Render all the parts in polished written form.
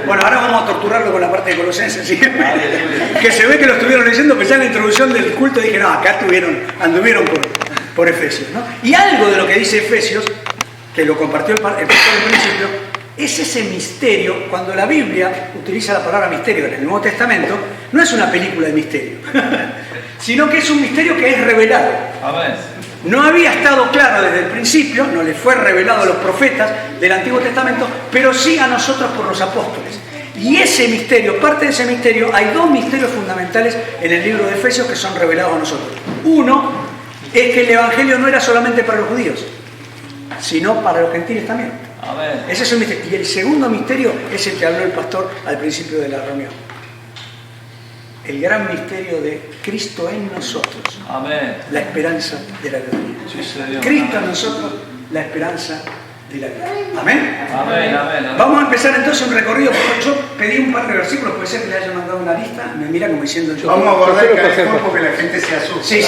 Bueno, ahora vamos a torturarlo con la parte de Colosenses, ¿sí? Que se ve que lo estuvieron leyendo, pues ya en la introducción del culto dije, no, acá anduvieron por Efesios, ¿no? Y algo de lo que dice Efesios, que lo compartió el pastor al principio, es ese misterio. Cuando la Biblia utiliza la palabra misterio en el Nuevo Testamento, no es una película de misterio, sino que es un misterio que es revelado. No había estado claro desde el principio, no le fue revelado a los profetas del Antiguo Testamento, pero sí a nosotros por los apóstoles. Y ese misterio, parte de ese misterio, hay dos misterios fundamentales en el libro de Efesios que son revelados a nosotros. Uno es que el Evangelio no era solamente para los judíos, sino para los gentiles también. Ese es un misterio. Y el segundo misterio es el que habló el pastor al principio de la reunión. El gran misterio de Cristo en nosotros. La esperanza de la gloria. Cristo en nosotros, la esperanza de la gloria. Amén. Vamos a empezar entonces un recorrido. Yo pedí un par de versículos, puede ser que le haya mandado una lista. Me mira como diciendo yo. Vamos a guardar el porque la gente se asusta. Sí.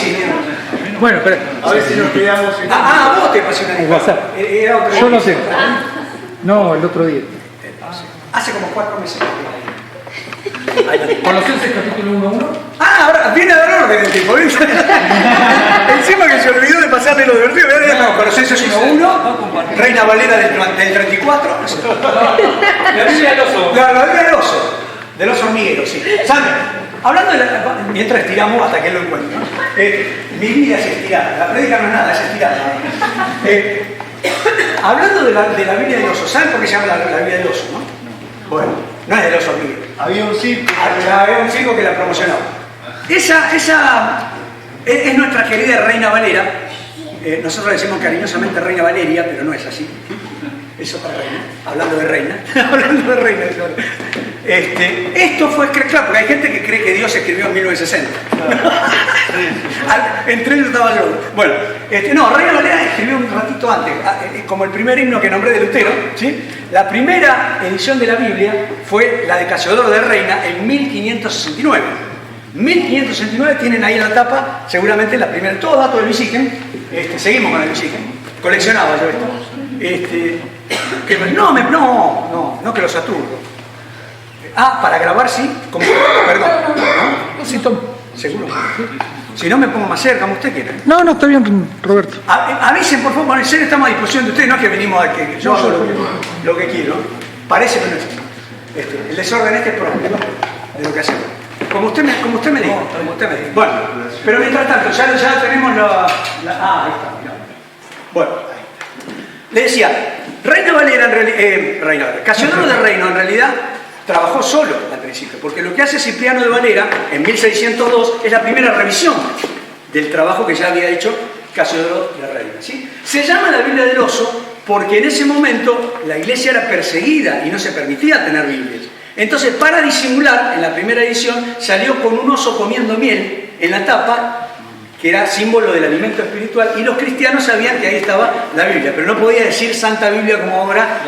Bueno, pero a ver si nos quedamos. Vos te pasó una lista. Yo no sé. No, el otro día. Hace como 4 meses. Colosenses capítulo 1:1. Ahora viene a dar orden el tipo. Encima que se olvidó de pasarle lo divertido. Colosenses 1:1, Reina Valera del 34. La Biblia del oso. La Biblia del oso. Del oso hormiguero, sí. Sandra, hablando de mientras estiramos hasta que él lo encuentre, ¿no? Mi vida es estirada. La prédica no es nada, es estirada. Hablando de la Biblia del oso, ¿saben por qué se llama la Biblia del oso, no? Bueno, no es del oso hormiguero. Había un circo. Había un circo que la promocionaba. Esa es nuestra querida Reina Valera. Nosotros decimos cariñosamente Reina Valeria, pero no es así. Es otra reina. Hablando de reina. Esto fue claro, porque hay gente que cree que Dios escribió en 1960. Entre ellos estaba yo. Bueno, Reina Valera escribió un ratito antes, como el primer himno que nombré de Lutero, ¿sí? La primera edición de la Biblia fue la de Casiodoro de Reina en 1569. 1569 tienen ahí en la tapa, seguramente la primera, todos datos del Bisigen. Seguimos con el Bisigen. Coleccionaba yo esto. No que los aturdo. Para grabar sí, perdón. ¿No? Sí, Tom. ¿Seguro? Si no me pongo más cerca, como usted quiera. No, está bien, Roberto. Avisen, por favor, en serio estamos a disposición de ustedes, no es que venimos a que yo hago lo que quiero. Parece que no es. El desorden es propio de lo que hacemos. Como usted me diga. Bueno, pero mientras tanto, ya tenemos ahí está, mirá. Bueno, le decía, Reina Valera, Casiodoro de Reino, en realidad, trabajó solo al principio, porque lo que hace Cipriano de Valera en 1602 es la primera revisión del trabajo que ya había hecho Casiodoro de Reina, ¿sí? Se llama la Biblia del oso porque en ese momento la iglesia era perseguida y no se permitía tener Biblias. Entonces, para disimular, en la primera edición salió con un oso comiendo miel en la tapa, que era símbolo del alimento espiritual, y los cristianos sabían que ahí estaba la Biblia, pero no podía decir Santa Biblia como ahora,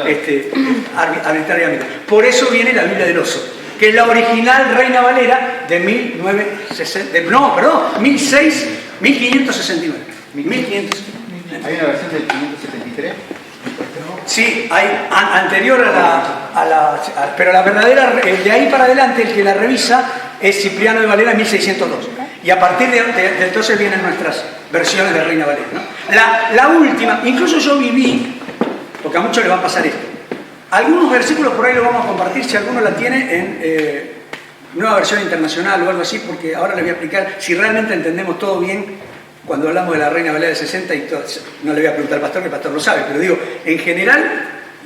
arbitrariamente. Por eso viene la Biblia del oso, que es la original Reina Valera de 1569. ¿Hay una versión del 573? Sí, hay anterior pero la verdadera, de ahí para adelante, el que la revisa es Cipriano de Valera en 1602. Y a partir de entonces vienen nuestras versiones de Reina Valera, ¿no? La última, incluso yo viví, porque a muchos les va a pasar esto. Algunos versículos por ahí los vamos a compartir, si alguno la tiene en nueva versión internacional o algo así, porque ahora les voy a explicar si realmente entendemos todo bien cuando hablamos de la Reina Valera del 60 y todo. No le voy a preguntar al pastor, que el pastor lo sabe, pero digo, en general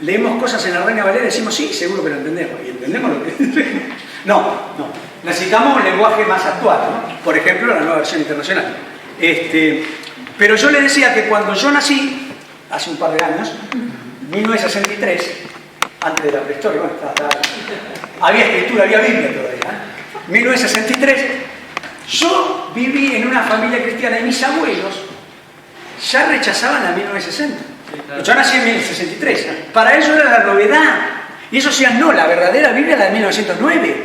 leemos cosas en la Reina Valera y decimos, sí, seguro que lo entendemos. ¿Y entendemos lo que No. Necesitamos un lenguaje más actual, ¿no? Por ejemplo, la nueva versión internacional. Pero yo le decía que cuando yo nací, hace un par de años, 1963, antes de la prehistoria, había escritura, había Biblia todavía, 1963, yo viví en una familia cristiana y mis abuelos ya rechazaban la 1960. Yo nací en 1963. Para ellos era la novedad. Y ellos decían, no, la verdadera Biblia es la de 1909.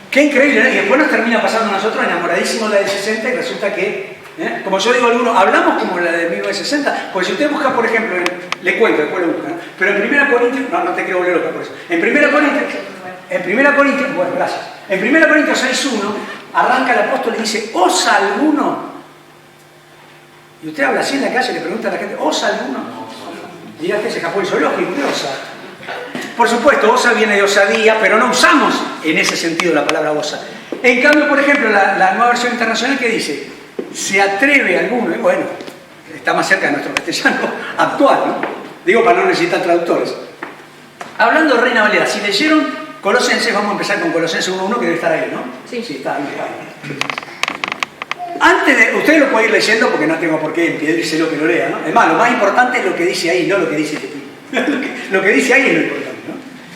Qué increíble, ¿no? Y después nos termina pasando a nosotros enamoradísimos la del 60 y resulta que, como yo digo a algunos, hablamos como la de 1960. Porque si usted busca, por ejemplo, le cuento, después lo busca, ¿no? Pero en 1 Corintios, no te quiero volver loca por eso. En 1 Corintios, En 1 Corintios, bueno, gracias. En 1 Corintios 6:1 arranca el apóstol y dice, ¿osa alguno? Y usted habla así en la calle y le pregunta a la gente, ¿osa alguno? Dirá que se escapó el zoológico, ¿qué osa? Por supuesto, osa viene de osadía, pero no usamos en ese sentido la palabra osa. En cambio, por ejemplo, la nueva versión internacional que dice, ¿se atreve alguno? Bueno, está más cerca de nuestro castellano actual, ¿no? Digo para no necesitar traductores. Hablando de Reina Valera, si leyeron Colosenses, vamos a empezar con Colosenses 1:1 que debe estar ahí, ¿no? Sí, está ahí. Antes de, ustedes lo pueden ir leyendo porque no tengo por qué impedírselo que lo lea, ¿no? Además, lo más importante es lo que dice ahí, no lo que dice este tipo. Lo que dice ahí es lo importante, ¿no?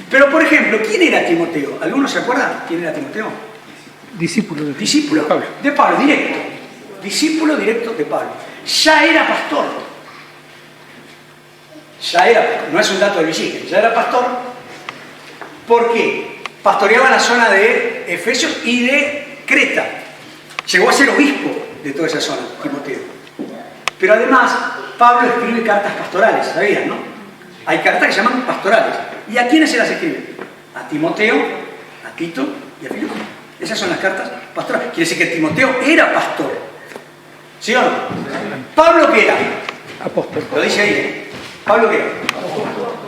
Pero, por ejemplo, ¿quién era Timoteo? ¿Alguno se acuerda quién era Timoteo? Discípulo de Discípulo de Pablo, directo. Discípulo directo de Pablo. Ya era pastor. No es un dato de Villique, ya era pastor. ¿Por qué? Pastoreaba la zona de Efesios y de Creta. Llegó a ser obispo de toda esa zona, Timoteo. Pero además, Pablo escribe cartas pastorales, ¿sabían, no? Hay cartas que se llaman pastorales. ¿Y a quiénes se las escribe? A Timoteo, a Tito y a Filemón. Esas son las cartas pastorales. Quiere decir que Timoteo era pastor. ¿Sí o no? ¿Pablo qué era? apóstol. Lo dice ahí, ¿eh? ¿Pablo qué era?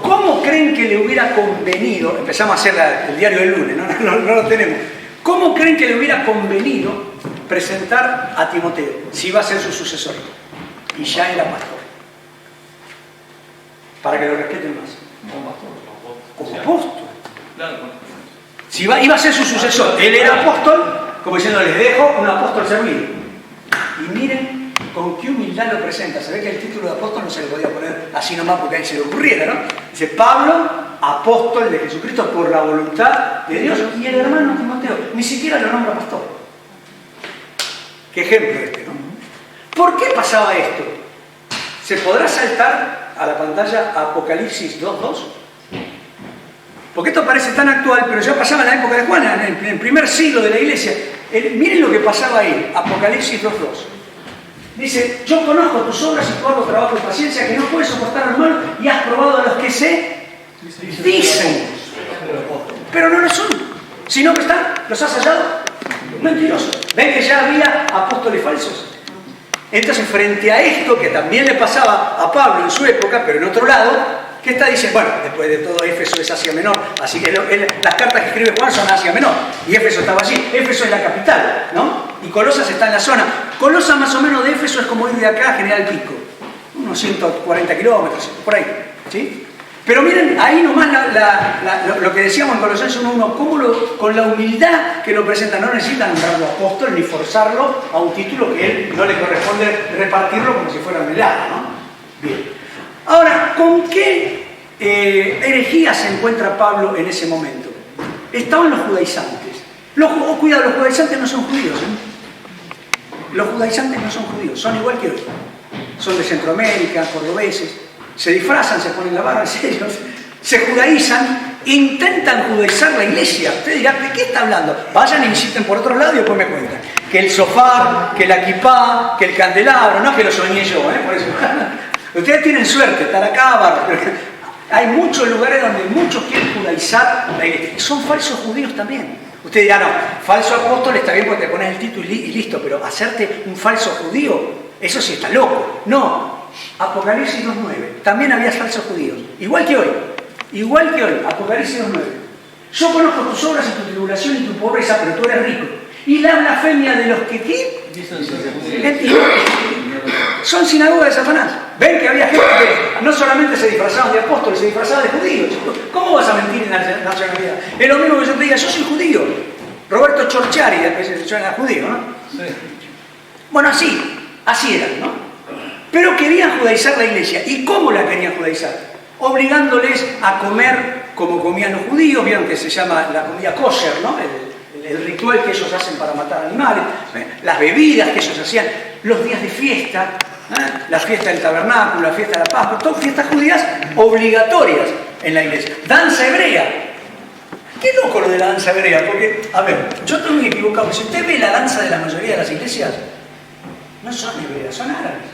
¿Cómo creen que le hubiera convenido? Empezamos a hacer el diario del lunes, no lo tenemos. ¿Cómo creen que le hubiera convenido presentar a Timoteo si iba a ser su sucesor? Y ya era pastor. Para que lo respeten más. Como apóstol. Si iba a ser su sucesor, él era apóstol, como diciendo, les dejo un apóstol servido. Y miren con qué humildad lo presenta. Se ve que el título de apóstol no se le podía poner así nomás porque ahí se le ocurriera, ¿no? Dice, Pablo, apóstol de Jesucristo por la voluntad de Dios, y el hermano Timoteo ni siquiera lo nombra pastor. Qué ejemplo este, ¿no? ¿Por qué pasaba esto? ¿Se podrá saltar a la pantalla Apocalipsis 2:2? Porque esto parece tan actual, pero ya pasaba en la época de Juan, en el primer siglo de la iglesia. Miren lo que pasaba ahí, Apocalipsis 2:2. Dice, yo conozco tus obras y tu arduo trabajo y paciencia, que no puedes soportar al mal, y has probado a los que se dicen, pero no lo son, sino que los has hallado mentirosos. ¿Ven que ya había apóstoles falsos? Entonces, frente a esto, que también le pasaba a Pablo en su época, pero en otro lado, ¿qué está diciendo? Bueno, después de todo, Éfeso es Asia Menor, así que las cartas que escribe Juan son Asia Menor, y Éfeso estaba allí. Éfeso es la capital, ¿no? Y Colosas está en la zona. Colosas más o menos de Éfeso es como ir de acá a General Pico, unos 140 kilómetros, por ahí, ¿sí? Pero miren, ahí nomás lo que decíamos en Colosenses 1:1, cómo con la humildad que lo presenta, no necesitan nombrarlo apóstol ni forzarlo a un título que él no le corresponde repartirlo como si fuera un helado, ¿no? Bien. Ahora, ¿con qué herejía se encuentra Pablo en ese momento? Estaban los judaizantes. Cuidado, los judaizantes no son judíos, ¿eh? Los judaizantes no son judíos, son igual que hoy. Son de Centroamérica, cordobeses. Se disfrazan, se ponen la barba, en serio, se judaizan, intentan judaizar la iglesia. Usted dirá, ¿de qué está hablando? Vayan y visiten por otro lado y después me cuentan. Que el sofá, que la kipá, que el candelabro, no es que lo soñé yo, por eso. Ustedes tienen suerte, estar acá, hay muchos lugares donde muchos quieren judaizar la iglesia. Y son falsos judíos también. Usted dirá, no, falso apóstol está bien porque te pones el título y listo, pero hacerte un falso judío, eso sí está loco. No. Apocalipsis 2:9. También había falsos judíos. Igual que hoy. Apocalipsis 2:9. Yo conozco tus obras y tu tribulación y tu pobreza, pero tú eres rico. Y la blasfemia de los que ¿qué? Son sinagogas de Satanás. Ven que había gente que no solamente se disfrazaban de apóstoles, se disfrazaban de judíos. ¿Cómo vas a mentir en la nacionalidad? Es lo mismo que yo te diga, yo soy judío. Roberto Chorchari, después se era judío, ¿no? Sí. Bueno, así eran, ¿no? Pero querían judaizar la iglesia. ¿Y cómo la querían judaizar? Obligándoles a comer como comían los judíos. Vieron que se llama la comida kosher, ¿no? El ritual que ellos hacen para matar animales, las bebidas que ellos hacían, los días de fiesta, la fiesta del tabernáculo, la fiesta de la Pascua, todas fiestas judías obligatorias en la iglesia. Danza hebrea. Qué loco lo de la danza hebrea, porque, a ver, yo estoy muy equivocado. Si usted ve la danza de la mayoría de las iglesias, no son hebreas, son árabes.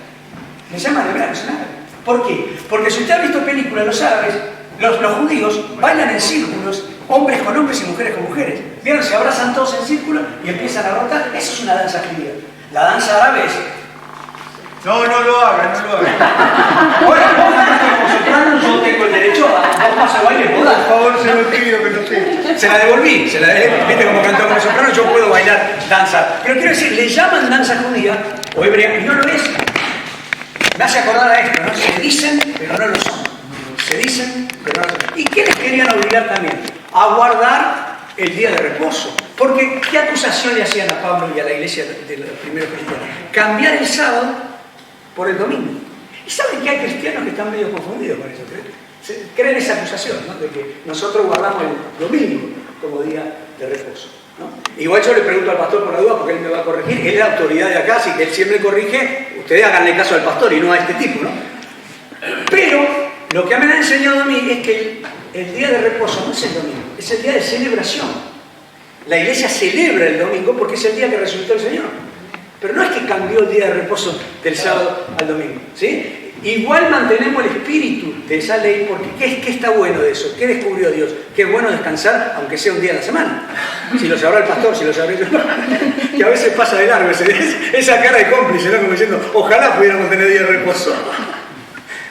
Se llaman hebreos, son árabes. ¿Por qué? Porque si usted ha visto películas, los árabes, los judíos bailan en círculos Hombres con hombres y mujeres con mujeres. ¿Vieron? Se abrazan todos en círculo y empiezan a rotar. Eso es una danza judía. La danza árabe es... No, no lo hagan, no lo hagan. Bueno, vos cantaste como soprano, yo tengo el derecho a dar un paso de baile, ¿puedo dar? Por favor, se lo pido que no sé. Se la devolví, viste como cantó como soprano, yo puedo bailar danza. Pero quiero decir, le llaman danza judía o hebrea y no lo es. Me hace acordar a esto, ¿no? Se dicen, pero no lo son. Se dicen, pero no lo son. ¿Y qué les querían obligar también? A guardar el día de reposo. Porque, ¿qué acusación le hacían a Pablo y a la iglesia de los primeros cristianos? Cambiar el sábado por el domingo. ¿Y saben que hay cristianos que están medio confundidos con eso? Creen esa acusación, ¿no? De que nosotros guardamos el domingo como día de reposo, ¿no? Igual yo le pregunto al pastor por la duda porque él me va a corregir. Él es la autoridad de acá, así que él siempre corrige. Ustedes háganle caso al pastor y no a este tipo, ¿no? Pero lo que me han enseñado a mí es que el día de reposo no es el domingo, es el día de celebración. La iglesia celebra el domingo porque es el día que resucitó el Señor. Pero no es que cambió el día de reposo del sábado al domingo, ¿sí? Igual mantenemos el espíritu de esa ley porque ¿qué está bueno de eso? ¿Qué descubrió Dios? Que es bueno descansar aunque sea un día a la semana. Si lo sabrá el pastor, si lo sabré yo, que a veces pasa de largo esa cara de cómplice, ¿no? Como diciendo, ojalá pudiéramos tener día de reposo.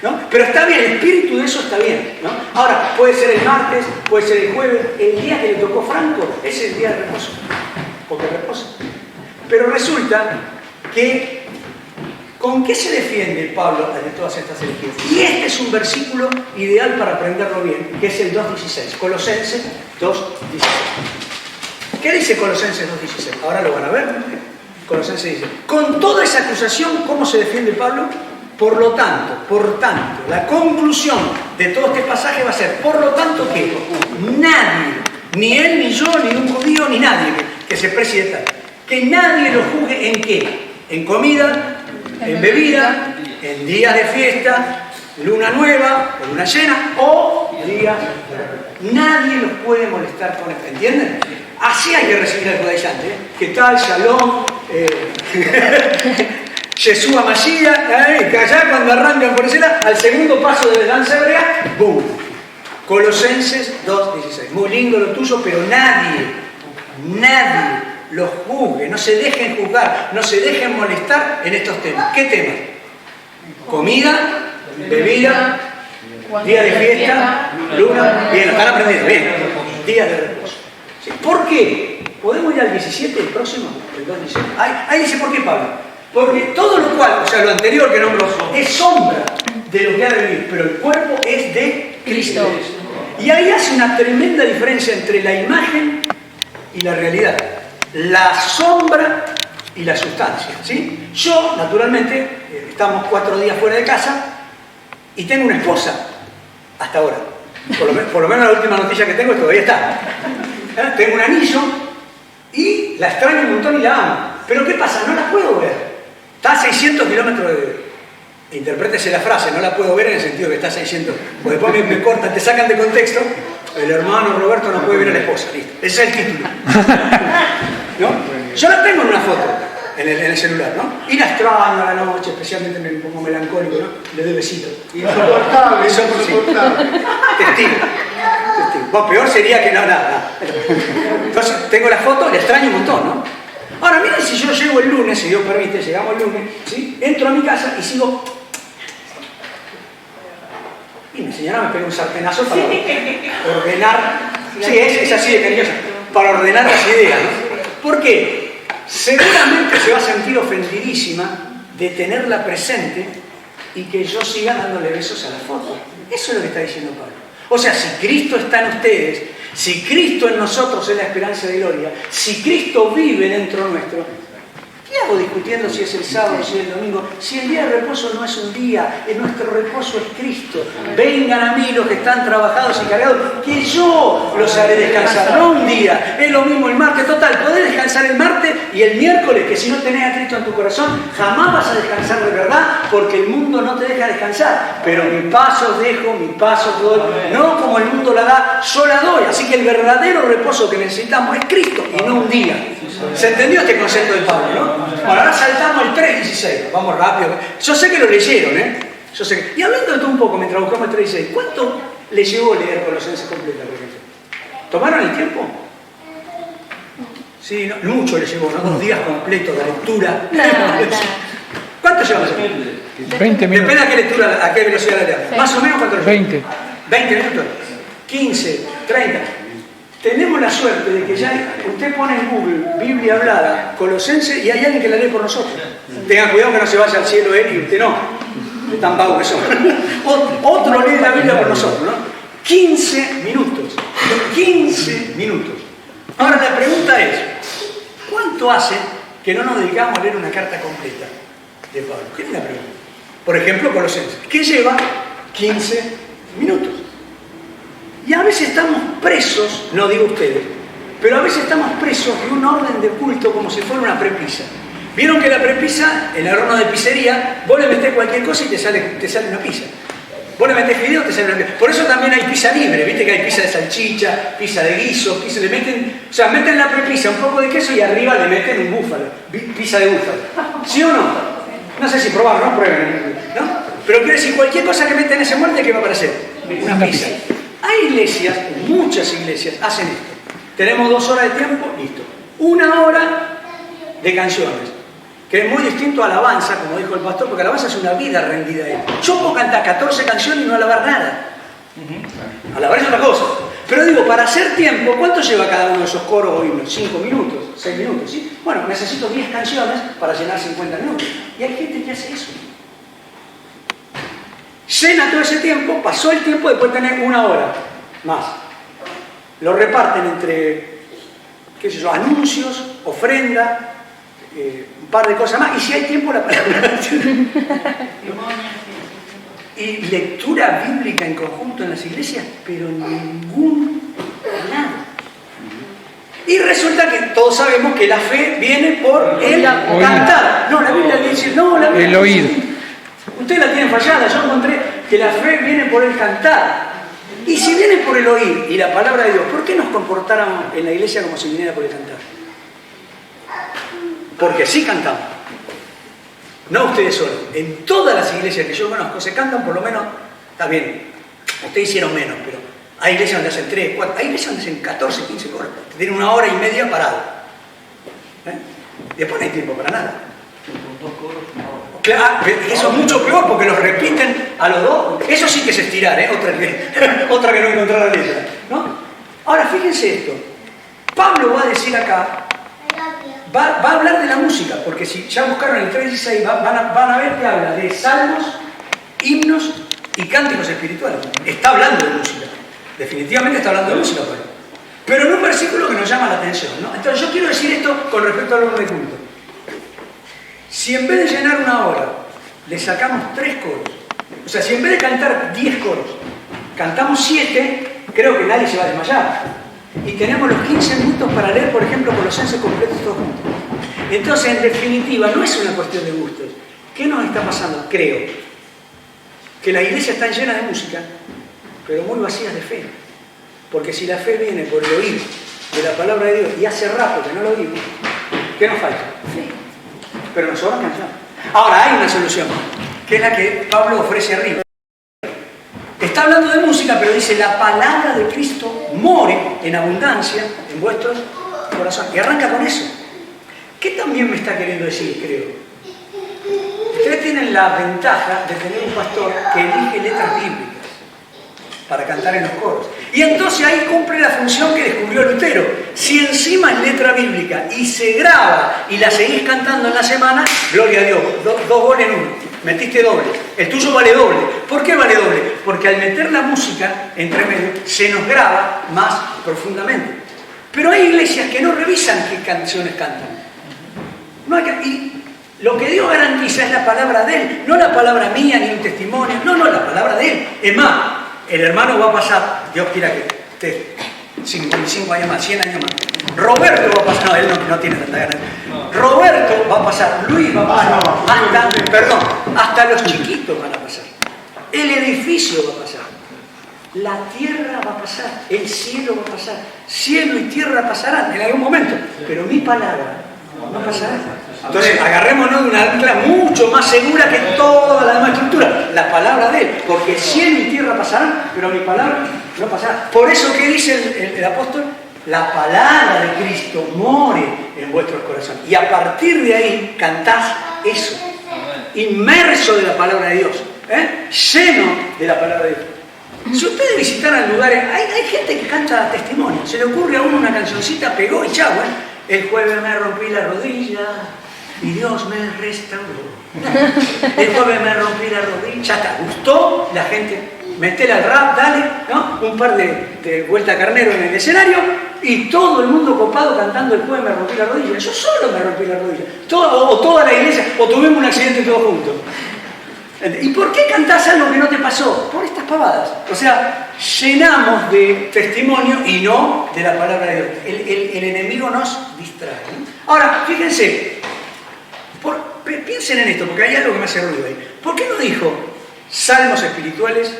¿No? Pero está bien, el espíritu de eso está bien, ¿no? Ahora, puede ser el martes, puede ser el jueves, el día que le tocó Franco, ese es el día de reposo, porque reposa. Pero resulta que, ¿con qué se defiende Pablo de todas estas herejías? Y este es un versículo ideal para aprenderlo bien, que es el 2.16, Colosenses 2.16. ¿Qué dice Colosenses 2.16? Ahora lo van a ver. Colosenses dice, con toda esa acusación, ¿cómo se defiende Pablo? Por tanto, la conclusión de todo este pasaje va a ser, por lo tanto, que nadie, ni él, ni yo, ni un judío, ni nadie que se precie de tal, que nadie lo juzgue en qué, en comida, en bebida, en días de fiesta, luna nueva, o luna llena, o días de... Nadie los puede molestar con esto, ¿entienden? Así hay que recibir al judaizante, ¿eh? ¿Qué tal? Shalom, Yeshua Mashiach, que allá cuando arrancan por ese al segundo paso de la danza hebrea, ¡boom! Colosenses 2.16. Muy lindo lo tuyo, pero nadie los juzgue, no se dejen juzgar, no se dejen molestar en estos temas. ¿Qué temas? Comida, bebida, día de fiesta, luna, bien, lo están aprendiendo, bien, días de reposo. ¿Sí? ¿Por qué? ¿Podemos ir al 17, el próximo? El 2.17. Ahí dice, ¿por qué, Pablo? Porque todo lo cual, o sea, lo anterior que nombró, es sombra de lo que ha de vivir, pero el cuerpo es de Cristo. Y ahí hace una tremenda diferencia entre la imagen y la realidad. La sombra y la sustancia, ¿sí? Yo, naturalmente, estamos 4 días fuera de casa y tengo una esposa, hasta ahora. Por lo menos la última noticia que tengo todavía está. Tengo un anillo y la extraño un montón y la amo. Pero ¿qué pasa? No la puedo ver. Está a 600 kilómetros de... Interprétese la frase, no la puedo ver en el sentido que está a 600. Porque después me cortan, te sacan de contexto. El hermano Roberto no puede ver a la esposa, listo. Ese es el título. ¿No? Yo la tengo en una foto, en el celular, ¿no? Y la extraño a la noche, especialmente me pongo melancólico, ¿no? Le doy besitos. Insoportable, eso por insoportable. Testigo. Bueno, peor sería que no, nada. Entonces, tengo la foto, la extraño un montón, ¿no? Ahora, miren si yo llego el lunes, si Dios permite, llegamos el lunes, ¿sí? Entro a mi casa y sigo... Y mi señora me pega un sartenazo para ordenar... Sí, es así de cariñosa. Para ordenar las ideas, ¿no? ¿Por qué? Seguramente se va a sentir ofendidísima de tenerla presente y que yo siga dándole besos a la foto. Eso es lo que está diciendo Pablo. O sea, si Cristo está en ustedes, si Cristo en nosotros es la esperanza de gloria, si Cristo vive dentro nuestro, ¿qué hago discutiendo si es el sábado, si es el domingo? Si el día de reposo no es un día, nuestro reposo es Cristo. Vengan a mí los que están trabajados y cargados, que yo los haré descansar, no un día. Es lo mismo el martes, total, podés descansar el martes y el miércoles, que si no tenés a Cristo en tu corazón, jamás vas a descansar de verdad, porque el mundo no te deja descansar. Pero mi paso dejo, mi paso doy, no como el mundo la da, yo la doy. Así que el verdadero reposo que necesitamos es Cristo y no un día. ¿Se entendió este concepto de Pablo, no? Ahora saltamos el 3.16, vamos rápido. Yo sé que lo leyeron, ¿eh? Yo sé que... Y hablando de todo un poco, mientras buscamos el 3.16, ¿cuánto le llevó leer Colosenses completa, por ejemplo? ¿Tomaron el tiempo? Sí, no, mucho les llevó, ¿no? 2 días completos de lectura. ¿Cuánto llevamos? 20 minutos. Depende a qué lectura, a qué velocidad la leamos. Sí. Más o menos, ¿cuánto les 20. 20 minutos. 15, 30. Tenemos la suerte de que ya usted pone en Google Biblia hablada, Colosenses, y hay alguien que la lee por nosotros. Tengan cuidado que no se vaya al cielo él y usted no. De tan vago que son. Otro lee la Biblia por nosotros, ¿no? 15 minutos. 15 minutos. Ahora la pregunta es, ¿cuánto hace que no nos dedicamos a leer una carta completa de Pablo? ¿Qué es la pregunta? Por ejemplo, Colosenses, que lleva 15 minutos. Y a veces estamos presos, no digo ustedes, pero a veces estamos presos de un orden de culto como si fuera una prepisa. Vieron que la prepisa, en el horno de pizzería, vos le metés cualquier cosa y te sale una pizza. Vos le metés fideo, te sale una pizza. Por eso también hay pizza libre, viste que hay pizza de salchicha, pizza de guiso, pizza, le meten, o sea, meten la prepisa, un poco de queso y arriba le meten un búfalo, pizza de búfalo. ¿Sí o no? No sé si probaron, no prueben, ¿no? Pero quiero decir, cualquier cosa que meten en ese molde, ¿qué va a aparecer? Una pizza. Hay iglesias, muchas iglesias, hacen esto. Tenemos 2 horas de tiempo, listo. 1 hora de canciones, que es muy distinto a alabanza, como dijo el pastor, porque alabanza es una vida rendida a él. Yo puedo cantar 14 canciones y no alabar nada. Alabar es otra cosa. Pero digo, para hacer tiempo, ¿cuánto lleva cada uno de esos coros o himnos? 5 minutos, 6 minutos, ¿sí? Bueno, necesito 10 canciones para llenar 50 minutos. Y hay gente que hace eso. Llena todo ese tiempo, pasó el tiempo, después tener 1 hora más. Lo reparten entre, qué sé yo, anuncios, ofrenda, un par de cosas más, y si hay tiempo la palabra. Y lectura bíblica en conjunto en las iglesias, pero en ningún lado. Y resulta que todos sabemos que la fe viene por el cantar. No, la Biblia dice, no, la Biblia El oír. Ustedes la tienen fallada, yo encontré que la fe viene por el cantar. Y si viene por el oír y la palabra de Dios, ¿por qué nos comportáramos en la iglesia como si viniera por el cantar? Porque sí cantamos. No ustedes solos. En todas las iglesias que yo conozco se cantan por lo menos, está bien, ustedes hicieron menos, pero hay iglesias donde hacen 3, 4, hay iglesias donde hacen 14, 15 horas. Tienen 1 hora y media parado. Después no hay tiempo para nada. Claro, eso es mucho peor porque los repiten a los 2. Eso sí que es estirar, otra que no encontrar la letra, ¿no? Ahora fíjense esto. Pablo va a decir acá, va a hablar de la música, porque si ya buscaron el 3:16 van a ver que habla de salmos, himnos y cánticos espirituales. Está hablando de música. Definitivamente está hablando de música, Pablo. Pero en un versículo que nos llama la atención, ¿no? Entonces yo quiero decir esto con respecto al orden de culto. Si en vez de llenar 1 hora, le sacamos 3 coros, o sea, si en vez de cantar 10 coros, cantamos 7, creo que nadie se va a desmayar. Y tenemos los 15 minutos para leer, por ejemplo, Colosenses completos todos juntos. Entonces, en definitiva, no es una cuestión de gustos. ¿Qué nos está pasando? Creo que las iglesias están llenas de música, pero muy vacías de fe. Porque si la fe viene por el oír de la palabra de Dios, y hace rato que no lo oímos, ¿qué nos falta? Fe. Pero nos sobra canción. Ahora hay una solución, que es la que Pablo ofrece arriba. Está hablando de música, pero dice, la palabra de Cristo more en abundancia en vuestros corazones. Y arranca con eso. ¿Qué también me está queriendo decir, creo? Ustedes tienen la ventaja de tener un pastor que elige letras bíblicas para cantar en los coros. Y entonces ahí cumple la función que descubrió Lutero. Si encima es letra bíblica y se graba y la seguís cantando en la semana, gloria a Dios, 2 goles en 1. Metiste doble. El tuyo vale doble. ¿Por qué vale doble? Porque al meter la música entre medio se nos graba más profundamente. Pero hay iglesias que no revisan qué canciones cantan. Y lo que Dios garantiza es la palabra de Él, no la palabra mía ni un testimonio, no, la palabra de Él. Es más, el hermano va a pasar, Dios quiera que esté 55 años más, 100 años más. Roberto va a pasar, no, él no tiene tanta ganas. Roberto va a pasar, Luis va a pasar, hasta los chiquitos van a pasar. El edificio va a pasar. La tierra va a pasar, el cielo va a pasar. Cielo y tierra pasarán en algún momento, pero mi palabra No pasa nada. Entonces, agarrémonos de una ancla mucho más segura que toda la demás estructura, la palabra de Él. Porque cielo y tierra pasarán, pero mi palabra no pasará. Por eso, ¿qué dice el apóstol? La palabra de Cristo more en vuestros corazones. Y a partir de ahí cantás eso. Inmerso de la palabra de Dios. Lleno de la palabra de Dios. Si ustedes visitaran lugares, hay gente que canta testimonio. Se le ocurre a uno una cancioncita, pegó y chau. El jueves me rompí la rodilla y Dios me restauró. El jueves me rompí la rodilla. Ya está, gustó la gente. Metele al rap, dale, ¿no? Un par de vuelta carnero en el escenario y todo el mundo copado cantando el jueves me rompí la rodilla. Yo solo me rompí la rodilla. O toda la iglesia, o tuvimos un accidente todos juntos. ¿Y por qué cantás algo que no te pasó? Por estas pavadas. O sea, llenamos de testimonio y no de la palabra de Dios. El enemigo nos distrae. Ahora, fíjense, piensen en esto, porque hay algo que me hace ruido ahí. ¿Por qué no dijo salmos espirituales,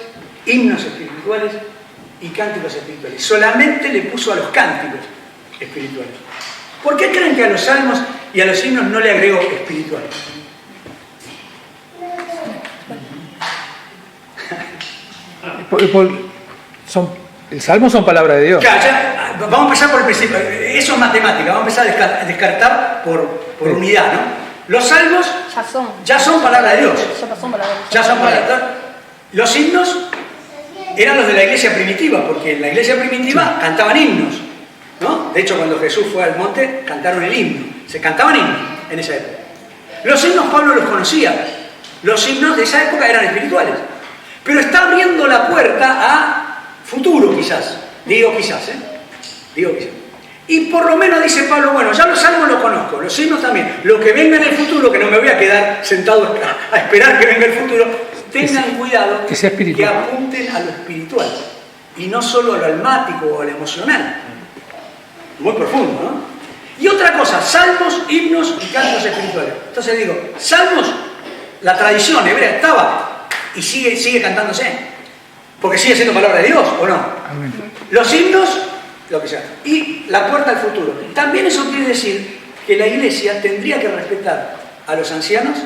himnos espirituales y cánticos espirituales? Solamente le puso a los cánticos espirituales. ¿Por qué creen que a los salmos y a los himnos no le agregó espirituales? El salmo son palabra de Dios. Claro, vamos a empezar por el principio. Eso es matemática. Vamos a empezar a descartar por unidad, ¿no? Los salmos ya son palabra de Dios. Ya son palabra de Dios. Los himnos eran los de la iglesia primitiva, porque en la iglesia primitiva cantaban himnos, ¿no? De hecho, cuando Jesús fue al monte, cantaron el himno. Se cantaban himnos en esa época. Los himnos Pablo los conocía. Los himnos de esa época eran espirituales. Pero está abriendo la puerta a futuro, quizás. Digo quizás. Y por lo menos dice Pablo, bueno, ya los salmos los conozco, los himnos también. Lo que venga en el futuro, que no me voy a quedar sentado a esperar que venga el futuro, tengan cuidado que apunten a lo espiritual. Y no solo a lo almático o a lo emocional. Muy profundo, ¿no? Y otra cosa, salmos, himnos y cantos espirituales. Entonces digo, salmos, la tradición hebrea estaba y sigue cantándose, porque sigue siendo palabra de Dios, ¿o no? Amén. Los himnos, lo que sea, y la puerta al futuro. También eso quiere decir que la iglesia tendría que respetar a los ancianos,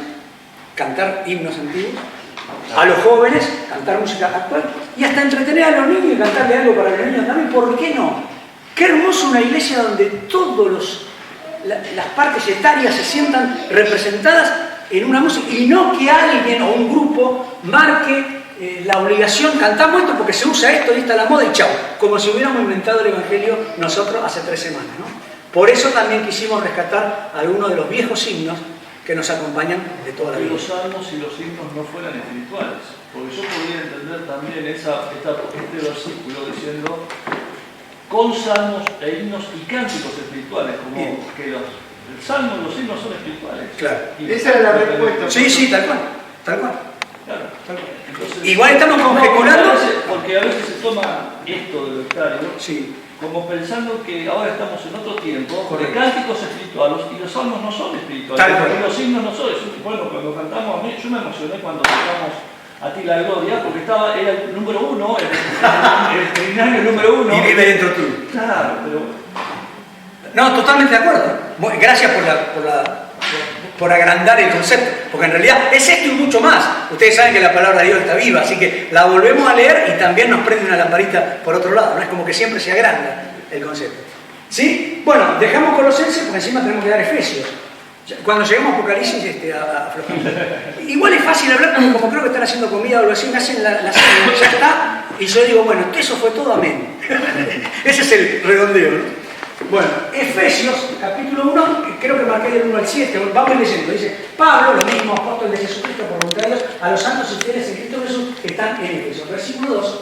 cantar himnos antiguos, a los jóvenes, cantar música actual, y hasta entretener a los niños y cantarle algo para los niños también. ¿Por qué no? Qué hermoso una iglesia donde todas las partes etarias se sientan representadas en una música, y no que alguien o un grupo marque la obligación, cantamos esto porque se usa esto y está la moda y chao, como si hubiéramos inventado el Evangelio nosotros hace 3 semanas, ¿no? Por eso también quisimos rescatar algunos de los viejos himnos que nos acompañan de toda la vida. Que los salmos y los himnos no fueran espirituales, porque yo podría entender también este versículo diciendo con salmos e himnos y cánticos espirituales, como bien, que el salmo y los himnos son espirituales. Claro. Esa es la respuesta. Sí, tal cual. Claro. Entonces, Igual estamos conjeturando. Porque a veces se toma esto del lectario Sí. como pensando que ahora estamos en otro tiempo, de Correcto. cánticos espirituales, y los salmos no son espirituales, Tal cual. y los himnos no son. Bueno, cuando cantamos, yo me emocioné cuando cantamos A ti la gloria, porque era el número 1, el trinitario número 1. Y vive dentro tuyo. Claro, pero... No, totalmente de acuerdo. Gracias por agrandar el concepto, porque en realidad es esto y mucho más. Ustedes saben que la palabra de Dios está viva, así que la volvemos a leer y también nos prende una lamparita por otro lado. No es como que siempre se agranda el concepto. ¿Sí? Bueno, dejamos Colosenses porque encima tenemos que dar Efesios. Cuando lleguemos a Apocalipsis, aflojamos. Igual es fácil hablar porque como creo que están haciendo comida o algo así, me hacen la cena, ya está, y yo digo, bueno, eso fue todo, amén. Ese es el redondeo, ¿no? Bueno, Efesios, capítulo 1, creo que marqué del 1 al 7, vamos leyendo. Dice, Pablo, lo mismo, apóstol de Jesucristo, por voluntad de Dios, a los santos y fieles en Cristo Jesús que están en Efesios. Versículo 2,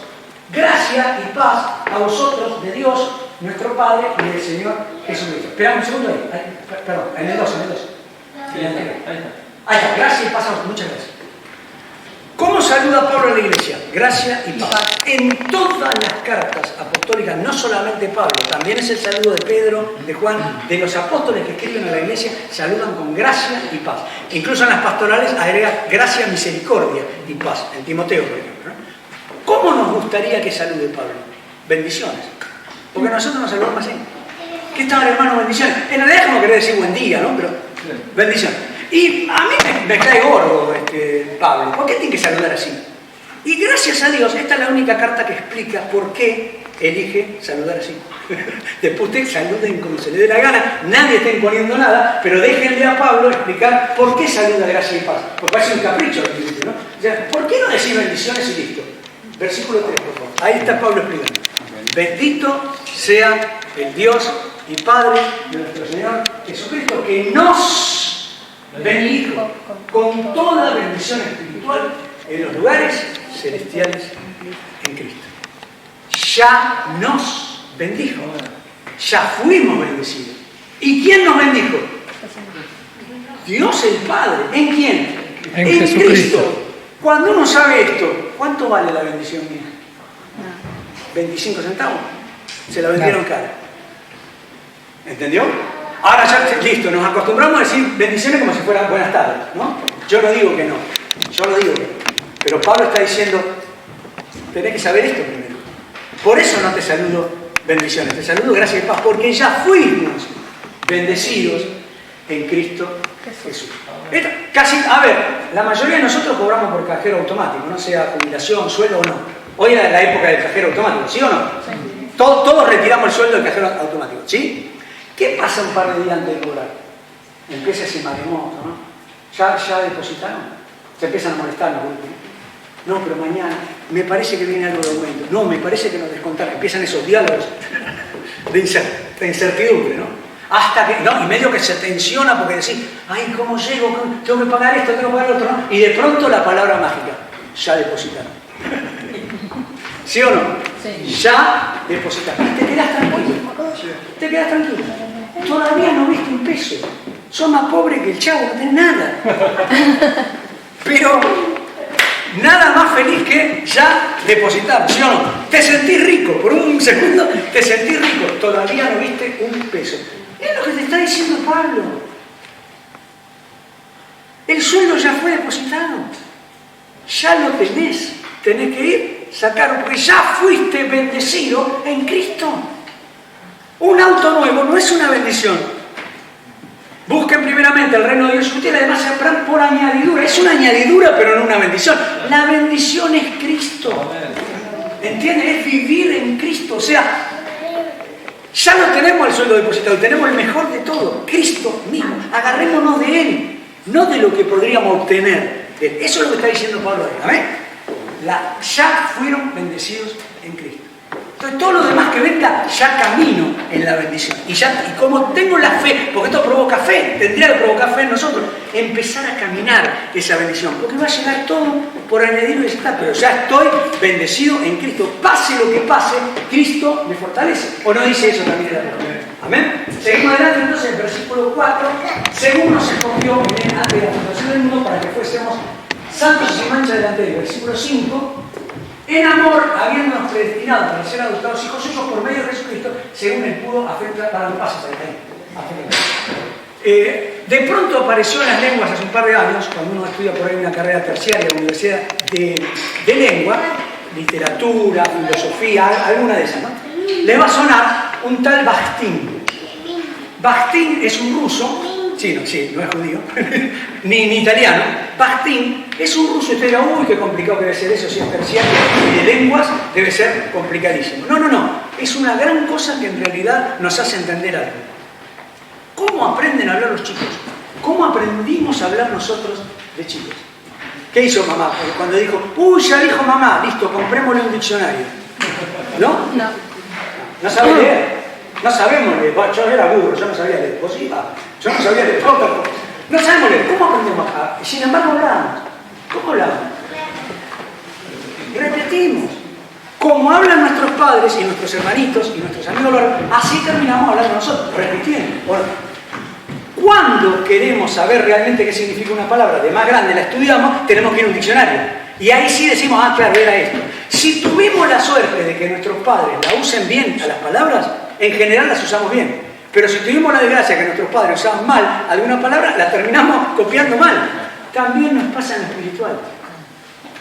gracia y paz a vosotros de Dios, nuestro Padre y del Señor Jesucristo. Esperamos un segundo ahí, perdón, en el 2. Ahí está, gracia y paz a vosotros, muchas gracias. ¿Cómo saluda Pablo a la iglesia? Gracia y paz. En todas las cartas apostólicas, no solamente Pablo, también es el saludo de Pedro, de Juan, de los apóstoles que escriben a la iglesia, saludan con gracia y paz. Incluso en las pastorales agrega gracia, misericordia y paz, en Timoteo, por ejemplo, ¿no? ¿Cómo nos gustaría que salude Pablo? Bendiciones. Porque nosotros nos saludamos así. ¿Qué tal, hermano? Bendiciones. En realidad es como querer decir buen día, ¿no? Pero bendiciones. Y a mí me cae gordo Pablo. ¿Por qué tiene que saludar así? Y gracias a Dios, esta es la única carta que explica por qué elige saludar así. Después ustedes saluden como se le dé la gana, nadie está imponiendo nada, pero déjenle a Pablo explicar por qué saluda gracia y paz. Porque parece un capricho al principio, ¿no? O sea, ¿por qué no decir bendiciones y listo? Versículo 3, por favor. Ahí está Pablo explicando. Bendito sea el Dios y Padre de nuestro Señor Jesucristo, que nos bendijo con toda bendición espiritual en los lugares celestiales en Cristo. Ya nos bendijo, ya fuimos bendecidos. ¿Y quién nos bendijo? Dios el Padre. ¿En quién? En Cristo. Jesucristo. Cuando uno sabe esto, ¿cuánto vale la bendición mía? 25 centavos. Se la vendieron cara. ¿Entendió? Ahora ya, listo, nos acostumbramos a decir bendiciones como si fueran buenas tardes, ¿no? Yo no digo que no. Yo no digo que no. Pero Pablo está diciendo, tenés que saber esto primero. Por eso no te saludo bendiciones, te saludo gracias y paz, porque ya fuimos bendecidos en Cristo Jesús. Casi, a ver, la mayoría de nosotros cobramos por cajero automático, no sea jubilación, sueldo o no. Hoy era la época del cajero automático, ¿sí o no? Sí. Todos retiramos el sueldo del cajero automático, ¿sí? ¿Qué pasa un par de días antes de cobrar? Empieza ese maremoto, ¿no? ¿Ya depositaron? Se empiezan a molestar los grupos. No, pero mañana me parece que viene algo de aumento. No, me parece que nos descontaron. Empiezan esos diálogos de incertidumbre, ¿no? Hasta que, no, y medio que se tensiona porque decís, ay, ¿cómo llego? Tengo que pagar esto, tengo que pagar lo otro, ¿no? Y de pronto la palabra mágica, ya depositaron. ¿Sí o no? Sí. Ya depositaron. Y te quedás tranquilo. Te quedás tranquilo. Todavía no viste un peso. Sos más pobre que el chavo, no tenés nada. Pero nada más feliz que ya depositar, ¿sí o no? Te sentís rico, por un segundo te sentís rico, todavía no viste un peso. Es lo que te está diciendo Pablo. El sueldo ya fue depositado, ya lo tenés que ir, sacarlo, porque ya fuiste bendecido en Cristo. Un auto nuevo no es una bendición. Busquen primeramente el reino de Dios y ustedes además se habrán por añadidura. Es una añadidura, pero no una bendición. La bendición es Cristo. ¿Entienden? Es vivir en Cristo. O sea, ya no tenemos el sueldo depositado, tenemos el mejor de todo, Cristo mismo. Agarrémonos de Él, no de lo que podríamos obtener. Eso es lo que está diciendo Pablo ahí. ¿Amén? Ya fueron bendecidos en Cristo. Entonces todo lo demás que venga, ya camino en la bendición. Y como tengo la fe, porque esto provoca fe, tendría que provocar fe en nosotros, empezar a caminar esa bendición. Porque va a llegar todo por añadirlo y ya está. Pero ya estoy bendecido en Cristo. Pase lo que pase, Cristo me fortalece. ¿O no dice eso también la Biblia? ¿Amén? Seguimos adelante entonces en el versículo 4. Según nos escogió antes de la fundación del mundo para que fuésemos santos y sin mancha delante del versículo 5. En amor, habiéndonos predestinado para ser adoptados hijos suyos por medio de Jesucristo, según Él pudo afectar para los pasos. De pronto apareció en las lenguas hace un par de años, cuando uno estudia por ahí una carrera terciaria, universidad de lengua, literatura, filosofía, alguna de esas, ¿no? Le va a sonar un tal Bakhtin. Bakhtin es un ruso. Sí, no es judío, ni italiano. Bakhtin es un ruso, y usted dirá, uy, qué complicado que debe ser eso, si es terciario y de lenguas, debe ser complicadísimo. No, es una gran cosa que en realidad nos hace entender algo. ¿Cómo aprenden a hablar los chicos? ¿Cómo aprendimos a hablar nosotros de chicos? ¿Qué hizo mamá? Porque cuando dijo, uy, ya dijo mamá, listo, comprémosle un diccionario. ¿No? No sabe leer. No sabemos leer. Yo era burro, yo no sabía leer. ¿Vos ibas? Yo no sabía leer. No sabemos leer. ¿Cómo aprendemos acá? Y sin embargo hablamos. ¿Cómo hablamos? Repetimos. Como hablan nuestros padres y nuestros hermanitos y nuestros amigos, así terminamos hablando nosotros, repitiendo. Cuando queremos saber realmente qué significa una palabra, de más grande la estudiamos, tenemos que ir a un diccionario. Y ahí sí decimos, claro, era esto. Si tuvimos la suerte de que nuestros padres la usen bien a las palabras, en general las usamos bien. Pero si tuvimos la desgracia que nuestros padres usaban mal alguna palabra, la terminamos copiando mal. También nos pasa en lo espiritual.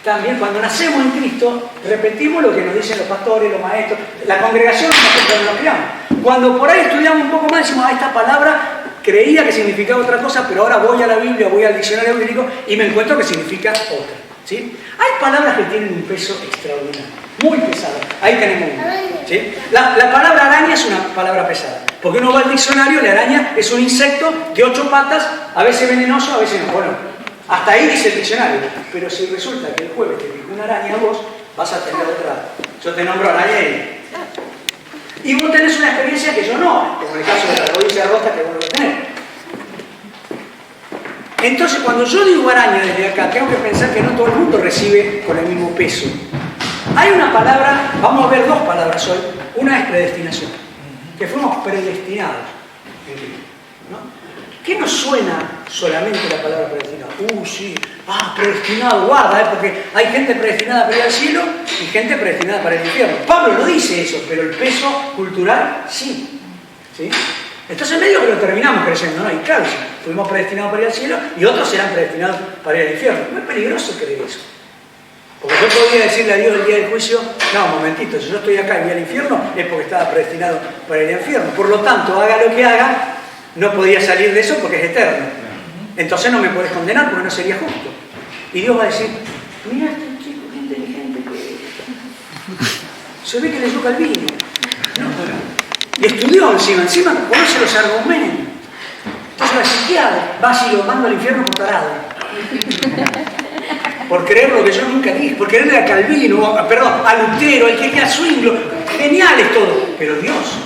también cuando nacemos en Cristo, repetimos lo que nos dicen los pastores, los maestros, la congregación, nosotros nos criamos. Cuando por ahí estudiamos un poco más, decimos, esta palabra creía que significaba otra cosa, pero ahora voy a la Biblia, voy al diccionario bíblico y me encuentro que significa otra. ¿Sí? Hay palabras que tienen un peso extraordinario, muy pesado. Ahí tenemos una. ¿Sí? La palabra araña es una palabra pesada, porque uno va al diccionario, la araña es un insecto de 8 patas, a veces venenoso, a veces no. Bueno, hasta ahí dice el diccionario. Pero si resulta que el jueves te picó una araña a vos, vas a tener otra. Yo te nombro araña y vos tenés una experiencia que yo no, como en el caso de la rodilla rota que vos lo tenés. Entonces, cuando yo digo araña desde acá, tengo que pensar que no todo el mundo recibe con el mismo peso. Hay una palabra, vamos a ver 2 palabras hoy. Una es predestinación, que fuimos predestinados, ¿no? ¿Qué nos suena solamente la palabra predestinado? Sí, predestinado, guarda, porque hay gente predestinada para ir al cielo y gente predestinada para el infierno. Pablo no dice eso, pero el peso cultural sí. ¿Sí? Entonces medio que lo terminamos creyendo, ¿no? Y claro, fuimos predestinados para ir al cielo y otros serán predestinados para ir al infierno. No es peligroso creer eso. Porque yo podría decirle a Dios el día del juicio, no, un momentito, si yo estoy acá y voy al infierno es porque estaba predestinado para ir al infierno. Por lo tanto, haga lo que haga, no podía salir de eso porque es eterno. Entonces no me puedes condenar porque no sería justo. Y Dios va a decir, mira este chico, qué inteligente que es. Se ve que leyó Calvino. No. Y estudió encima conoce los argumentos. Entonces va a decir, ¿qué hago? Vas y lo mando al infierno por tarado. Por creer lo que yo nunca dije, por creerle a Calvino, a Lutero, al que queda Zwinglio. Genial es todo. Pero Dios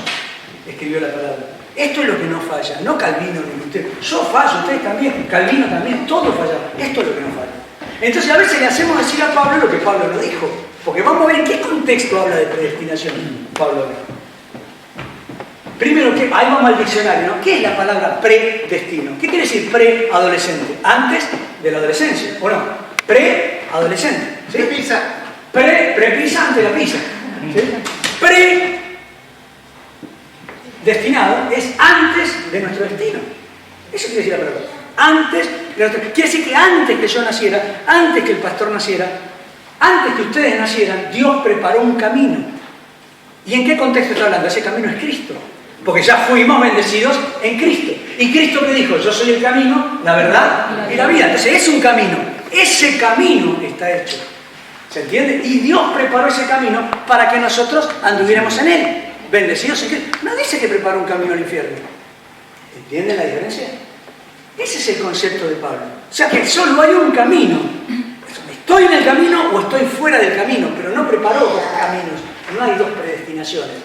escribió la palabra. Esto es lo que no falla, no Calvino ni Lutero. Yo fallo, ustedes también, Calvino también, todos fallamos. Esto es lo que no falla. Entonces a veces le hacemos decir a Pablo lo que Pablo no dijo. Porque vamos a ver en qué contexto habla de predestinación Pablo. Primero, ahí vamos al diccionario, ¿no? ¿Qué es la palabra predestino? ¿Qué quiere decir preadolescente? Antes de la adolescencia, ¿o no? Preadolescente. ¿Sí? Prepisa. Prepisa antes de la pisa. ¿Sí? Predestinado es antes de nuestro destino. Eso quiere decir la palabra. Antes de nuestro... Quiere decir que antes que yo naciera, antes que el pastor naciera, antes que ustedes nacieran, Dios preparó un camino. ¿Y en qué contexto está hablando? Ese camino es Cristo. Porque ya fuimos bendecidos en Cristo. Y Cristo me dijo, yo soy el camino, la verdad y la vida. Entonces es un camino. Ese camino está hecho. ¿Se entiende? Y Dios preparó ese camino para que nosotros anduviéramos en él. Bendecidos en Cristo. No dice que preparó un camino al infierno. ¿Entienden la diferencia? Ese es el concepto de Pablo. O sea que solo hay un camino. Estoy en el camino o estoy fuera del camino, pero no preparó 2 caminos. No hay 2 predestinaciones.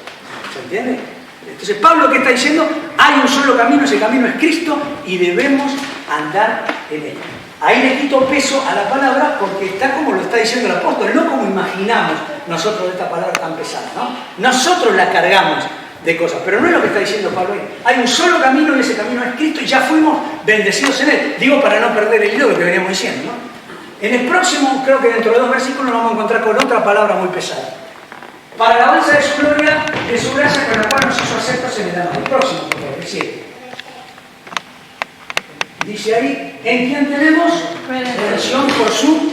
¿Se entiende? Entonces Pablo, ¿qué está diciendo? Hay un solo camino, ese camino es Cristo y debemos andar en él. Ahí le quito peso a la palabra porque está como lo está diciendo el apóstol, no como imaginamos nosotros esta palabra tan pesada, ¿no? Nosotros la cargamos de cosas, pero no es lo que está diciendo Pablo ahí. Hay un solo camino y ese camino es Cristo y ya fuimos bendecidos en él. Digo para no perder el hilo de lo que veníamos diciendo, ¿no? En el próximo, creo que dentro de 2 versículos nos vamos a encontrar con otra palabra muy pesada. Para la alabanza de su gloria, de su gracia con la cual nos hizo aceptos en el amor. El próximo, por favor, el 7. Dice ahí, en quien tenemos redención por su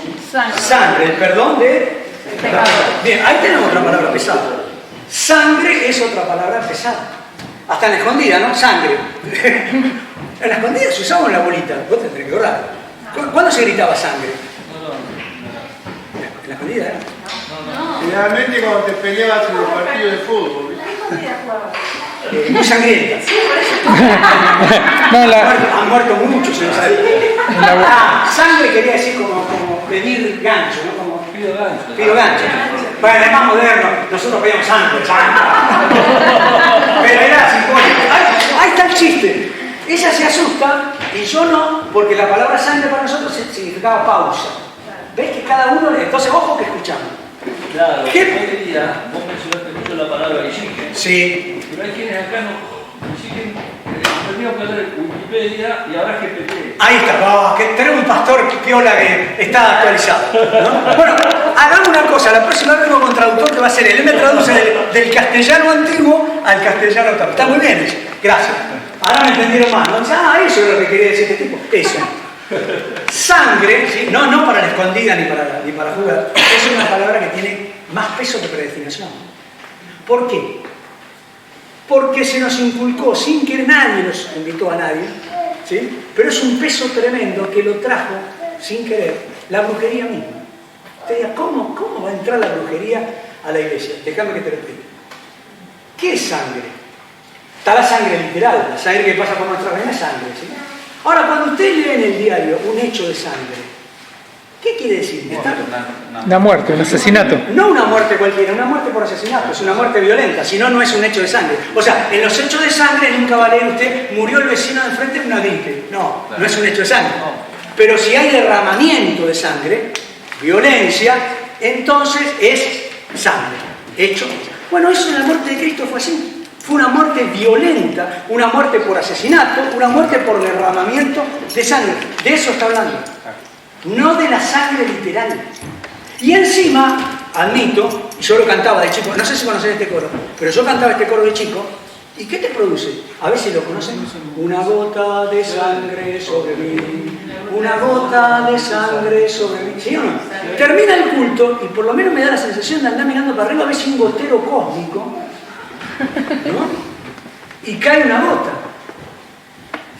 sangre, el perdón de pecado. Bien, ahí tenemos otra palabra pesada. Sangre es otra palabra pesada. Hasta en la escondida, ¿no? Sangre. En la escondida se usaba en la bolita. Vos tendrés que ahorrar. ¿Cuándo se gritaba sangre? En la escondida, ¿eh? Generalmente cuando te peleabas en los partidos de fútbol. Muy sangrienta. No, Han muerto muchos en esa sangre quería decir como pedir gancho, ¿no? Como pido gancho. Bueno, es más moderno. Nosotros pedíamos sangre. Pero era simbólico. Ahí está el chiste. Ella se asusta y yo no, porque la palabra sangre para nosotros significaba pausa. ¿Ves que cada uno... Entonces, ojo que escuchamos. Claro, ¿Qué? hoy día vos mencionaste mucho la palabra exigen. Sí. Pero hay quienes acá no exigen, tendríamos que hacer Wikipedia y ahora GPT. Ahí está, que tenemos un pastor piola que está actualizado, ¿no? Bueno, hagamos una cosa, la próxima vez vengo con traductor que va a ser él me traduce del castellano antiguo al castellano actual. Está muy bien eso, gracias. Ahora me entendieron más, ¿no? Eso es lo que quería decir este tipo. Eso. Sangre, ¿sí? No para la escondida ni para jugar, es una palabra que tiene más peso que predestinación. ¿Por qué? Porque se nos inculcó sin que nadie nos invitó a nadie, ¿sí? Pero es un peso tremendo que lo trajo sin querer la brujería misma. Usted diga, ¿cómo va a entrar la brujería a la iglesia? Déjame que te lo explique. ¿Qué es sangre? Está la sangre literal, la sangre que pasa por nuestras venas es sangre, ¿sí? Ahora, cuando usted lee en el diario un hecho de sangre, ¿qué quiere decir? Una muerte, un asesinato. No una muerte cualquiera, una muerte por asesinato, es una muerte violenta, si no, no es un hecho de sangre. O sea, en los hechos de sangre nunca va a leer usted, murió el vecino de enfrente de una gripe. No, no es un hecho de sangre. Pero si hay derramamiento de sangre, violencia, entonces es sangre, hecho. Bueno, eso en la muerte de Cristo fue así. Fue una muerte violenta, una muerte por asesinato, una muerte por derramamiento de sangre. De eso está hablando. No de la sangre literal. Y encima, admito, y yo lo cantaba de chico, no sé si conocen este coro, pero yo cantaba este coro de chico, ¿y qué te produce? A ver si lo conocen. Una gota de sangre sobre mí, una gota de sangre sobre mí. ¿Sí o no? Termina el culto y por lo menos me da la sensación de andar mirando para arriba a ver si un gotero cósmico, ¿no? Y cae una gota.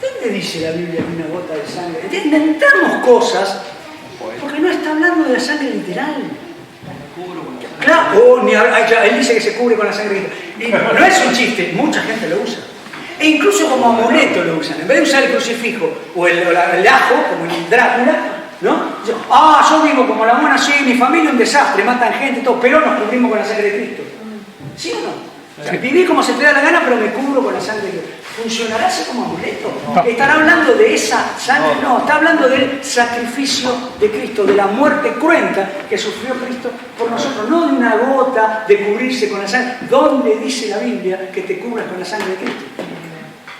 ¿Dónde dice la Biblia que una gota de sangre? Inventamos cosas porque no está hablando de la sangre literal. Claro, él dice que se cubre con la sangre literal. Y no es un chiste, mucha gente lo usa. E incluso como amuleto lo usan. En vez de usar el crucifijo o el ajo, como en Drácula, ¿no? Yo vivo como la mona, sí, mi familia un desastre, matan gente y todo, pero nos cubrimos con la sangre de Cristo. ¿Sí o no? O sea, viví como se te da la gana, pero me cubro con la sangre de Cristo. ¿Funcionará así como amuleto? No. ¿Estará hablando de esa sangre? No, está hablando del sacrificio de Cristo, de la muerte cruenta que sufrió Cristo por nosotros, no de una gota de cubrirse con la sangre. ¿Dónde dice la Biblia que te cubras con la sangre de Cristo?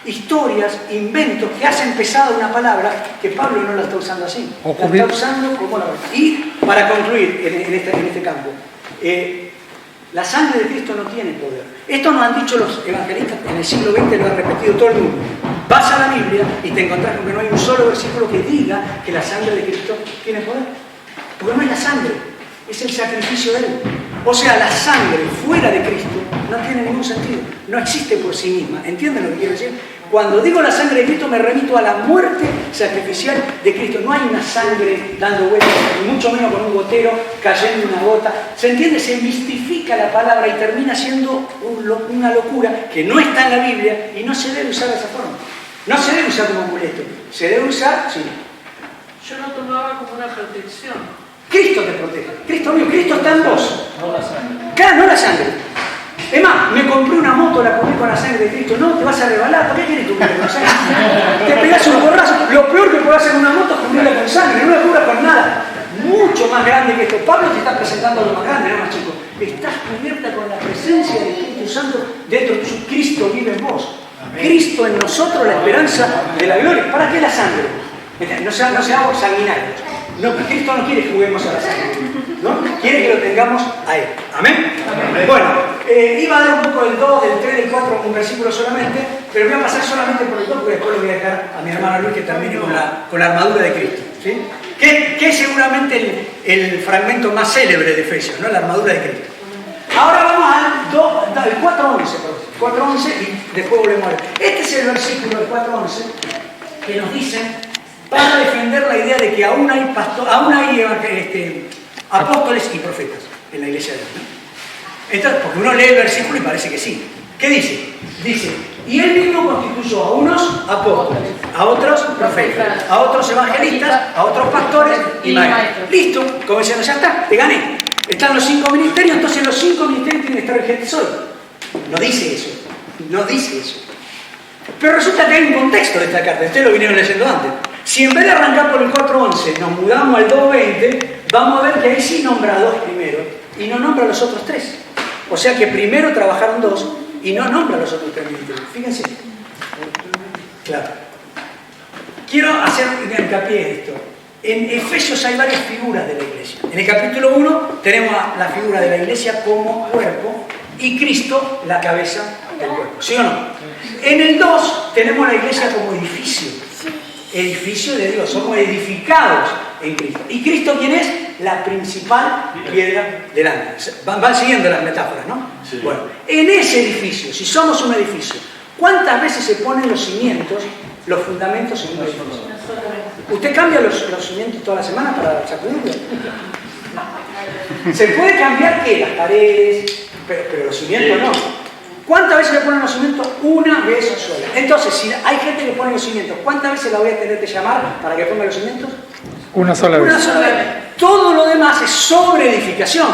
Historias, inventos que hacen pesada una palabra que Pablo no la está usando así, la está usando como la verdad. Y para concluir en este campo, la sangre de Cristo no tiene poder. Esto nos han dicho los evangelistas en el siglo XX, lo ha repetido todo el mundo. Vas a la Biblia y te encontrás con que no hay un solo versículo que diga que la sangre de Cristo tiene poder. Porque no es la sangre, es el sacrificio de Él. O sea, la sangre fuera de Cristo no tiene ningún sentido, no existe por sí misma. ¿Entienden lo que quiero decir? Cuando digo la sangre de Cristo me remito a la muerte sacrificial de Cristo. No hay una sangre dando vueltas, ni mucho menos con un gotero cayendo una gota. ¿Se entiende? Se mistifica la palabra y termina siendo una locura que no está en la Biblia y no se debe usar de esa forma. No se debe usar como amuleto, se debe usar, sí. Yo lo tomaba como una protección. Cristo te protege. Cristo está en vos. No la sangre. Claro, no la sangre. Es más, me compré una moto, la cubrí con la sangre de Cristo. No, te vas a rebalar. ¿Por qué quieres cubrirla con sangre? Te pegás un borrazo. Lo peor que puede hacer una moto es cubrirla con sangre. No la cubras con nada. Mucho más grande que esto. Pablo te está presentando lo más grande, no más chico. Estás cubierta con la presencia del Espíritu Santo dentro de tu Cristo vive en vos. Amén. Cristo en nosotros, la esperanza de la gloria. ¿Para qué la sangre? No seamos sanguinarios. No, Cristo no quiere que juguemos a la sangre, ¿no? Quiere que lo tengamos a Él. ¿Amén? Amén. Bueno, iba a dar un poco del 2, del 3, del 4, un versículo solamente, pero voy a pasar solamente por el 2, porque después lo voy a dejar a mi hermano Luis que termine con la armadura de Cristo, ¿sí? Que es seguramente el fragmento más célebre de Efesios, ¿no? La armadura de Cristo. Ahora vamos al 4.11 y después volvemos a ver. Este es el versículo del 4.11 que nos dice, para defender la idea de que aún hay apóstoles y profetas en la iglesia de Dios, ¿no? Entonces, porque uno lee el versículo y parece que sí. ¿Qué dice? Dice, y Él mismo constituyó a unos apóstoles, a otros profetas, a otros evangelistas, a otros pastores y maestros. Listo, como diciendo, ya está, te gané. Están los 5 ministerios, entonces los 5 ministerios tienen que estar vigentes hoy. No dice eso, no dice eso. Pero resulta que hay un contexto de esta carta, ustedes lo vinieron leyendo antes. Si en vez de arrancar por el 4.11 nos mudamos al 2.20, vamos a ver que ahí sí nombra a 2 primero y no nombra a los otros 3. O sea que primero trabajaron 2 y no nombra a los otros 3 ministerios. Fíjense. Claro. Quiero hacer hincapié en esto. En Efesios hay varias figuras de la iglesia. En el capítulo 1 tenemos la figura de la iglesia como cuerpo y Cristo la cabeza del cuerpo. ¿Sí o no? En el 2 tenemos la iglesia como edificio. edificio de Dios, somos edificados en Cristo. ¿Y Cristo quién es? La principal piedra del ángulo. Van siguiendo las metáforas, ¿no? Sí. Bueno, en ese edificio, si somos un edificio, ¿cuántas veces se ponen los cimientos, los fundamentos en un edificio? ¿Usted cambia los cimientos toda la semana para sacudirlo? ¿Se puede cambiar qué? Las paredes, pero los cimientos no. ¿Cuántas veces le ponen los cimientos? Una vez sola. Entonces, si hay gente que pone los cimientos, ¿cuántas veces la voy a tener que llamar para que ponga los cimientos? Una sola Una vez. sola vez. Todo lo demás es sobre edificación.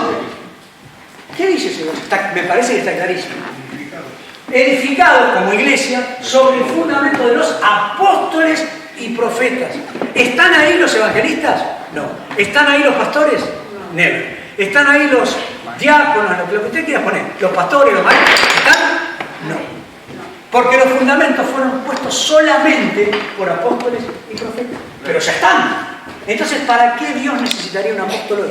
¿Qué dice ese verso? Me parece que está clarísimo. Edificados como iglesia sobre el fundamento de los apóstoles y profetas. ¿Están ahí los evangelistas? No. ¿Están ahí los pastores? Never. ¿Están ahí los diáconos, lo que usted quiera poner? ¿Los pastores, los maestros? ¿Están? No. Porque los fundamentos fueron puestos solamente por apóstoles y profetas. Pero ya están. Entonces, ¿para qué Dios necesitaría un apóstol hoy?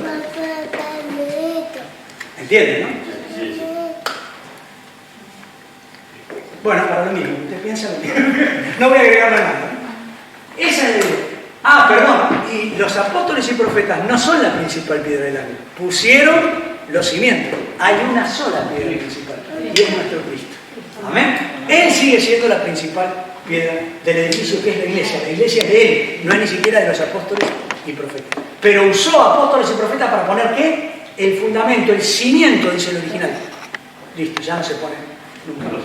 ¿Entienden, no? Bueno, para lo mismo. Usted piensa lo mismo. No voy a agregarle nada. Esa es la idea. Ah, perdón. Y los apóstoles y profetas no son la principal piedra del ángulo. Pusieron los cimientos. Hay una sola piedra principal. Y es nuestro Cristo. Amén. Él sigue siendo la principal piedra del edificio que es la iglesia. La iglesia es de Él, no es ni siquiera de los apóstoles y profetas. Pero usó apóstoles y profetas para poner ¿qué? El fundamento, el cimiento, dice el original. Listo, ya no se pone nunca.